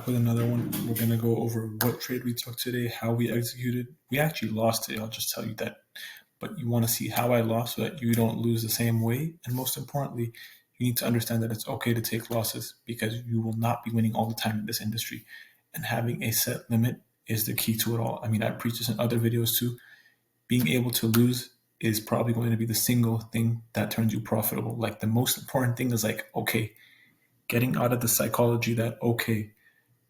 with another one. We're going to go over what trade we took today, how we executed. We actually lost today, I'll just tell you that. But you want to see how I lost so that you don't lose the same way. And most importantly, you need to understand that it's okay to take losses because you will not be winning all the time in this industry. And having a set limit is the key to it all. I mean, I preach this in other videos too. Being able to lose is probably going to be the single thing that turns you profitable. Like the most important thing is like, okay, getting out of the psychology that, okay,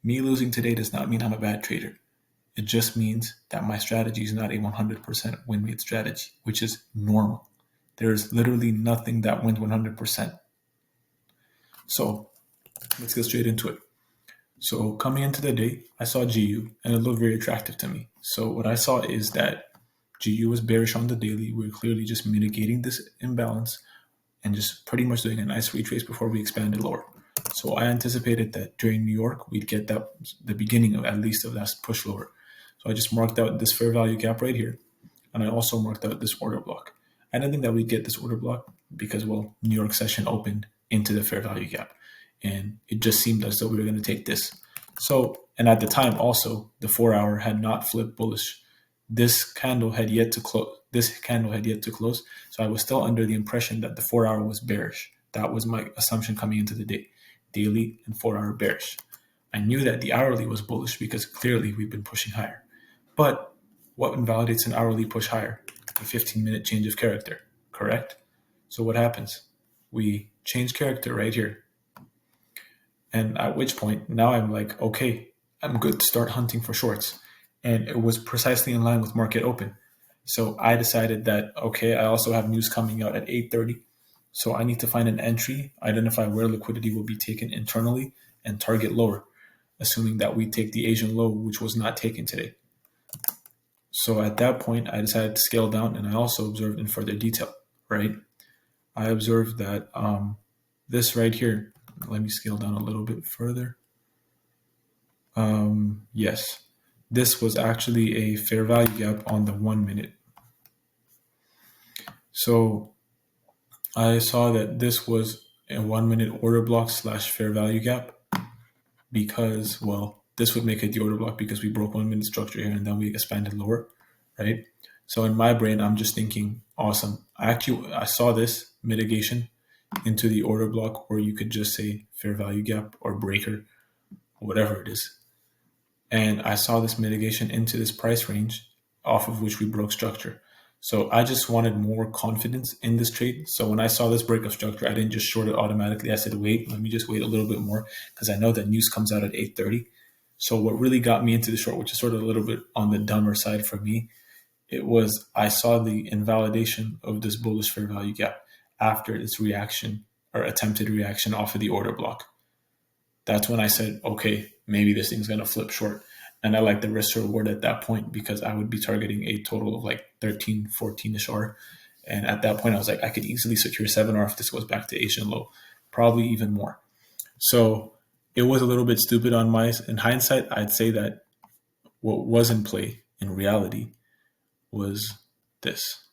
me losing today does not mean I'm a bad trader. It just means that my strategy is not a 100% win rate strategy, which is normal. There is literally nothing that wins 100%. So let's get straight into it. So coming into the day, I saw GU and it looked very attractive to me. So what I saw is that GU was bearish on the daily. We're clearly just mitigating this imbalance and just pretty much doing a nice retrace before we expanded lower. So I anticipated that during New York, we'd get that the beginning of at least of that push lower. So I just marked out this fair value gap right here. And I also marked out this order block. I didn't think that we'd get this order block because, well, New York session opened into the fair value gap. And it just seemed as though we were going to take this. So, and at the time also, the 4-hour had not flipped bullish. This candle had yet to close. So I was still under the impression that the 4-hour was bearish. That was my assumption coming into the day. Daily and 4-hour bearish. I knew that the hourly was bullish because clearly we've been pushing higher. But what invalidates an hourly push higher? A 15-minute change of character, correct? So what happens? We change character right here. And at which point, now I'm like, okay, I'm good to start hunting for shorts. And it was precisely in line with market open. So I decided that, okay, I also have news coming out at 8:30. So I need to find an entry, identify where liquidity will be taken internally, and target lower, assuming that we take the Asian low, which was not taken today. So at that point, I decided to scale down, and I also observed in further detail, right? I observed that this right here, let me scale down a little bit further. Yes, this was actually a fair value gap on the 1 minute. So I saw that this was a 1 minute order block / fair value gap because, well, this would make it the order block because we broke 1 minute structure here and then we expanded lower, right? So in my brain, I'm just thinking, awesome. I saw this mitigation into the order block, or you could just say fair value gap or breaker, whatever it is. And I saw this mitigation into this price range off of which we broke structure. So I just wanted more confidence in this trade. So when I saw this break of structure, I didn't just short it automatically. I said, wait, let me just wait a little bit more because I know that news comes out at 8:30. So what really got me into the short, which is sort of a little bit on the dumber side for me, it was I saw the invalidation of this bullish fair value gap after its reaction or attempted reaction off of the order block. That's when I said, okay, maybe this thing's going to flip short. And I like the risk reward at that point because I would be targeting a total of like 13, 14-ish R. And at that point, I was like, I could easily secure 7R if this goes back to Asian low, probably even more. So it was a little bit stupid on in hindsight. I'd say that what was in play in reality was this.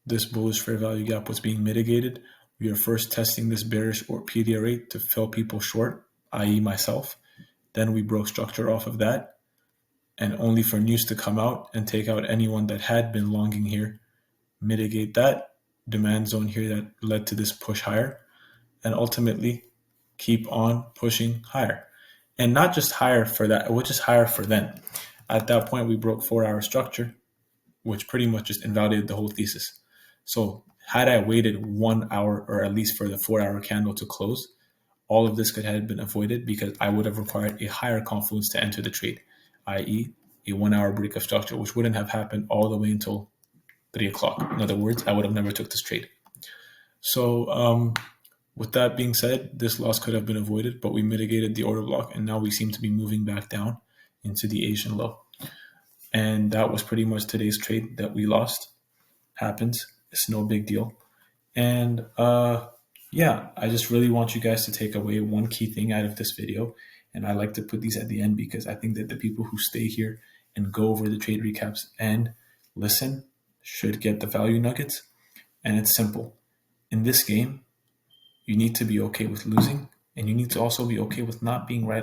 This bullish fair value gap was being mitigated. We are first testing this bearish or PDR rate to fill people short, i.e. myself. Then we broke structure off of that, and only for news to come out and take out anyone that had been longing here, mitigate that demand zone here that led to this push higher, and ultimately keep on pushing higher. And not just higher for that, it was just higher for then. At that point, we broke 4-hour structure, which pretty much just invalidated the whole thesis. So had I waited 1 hour or at least for the 4-hour candle to close, all of this could have been avoided because I would have required a higher confluence to enter the trade, i.e. a 1-hour break of structure, which wouldn't have happened all the way until 3 o'clock. In other words, I would have never took this trade. So with that being said, this loss could have been avoided, but we mitigated the order block, and now we seem to be moving back down into the Asian low. And that was pretty much today's trade that we lost. Happens. It's no big deal. And yeah, I just really want you guys to take away one key thing out of this video. And I like to put these at the end because I think that the people who stay here and go over the trade recaps and listen should get the value nuggets. And it's simple. In this game, you need to be okay with losing, and you need to also be okay with not being right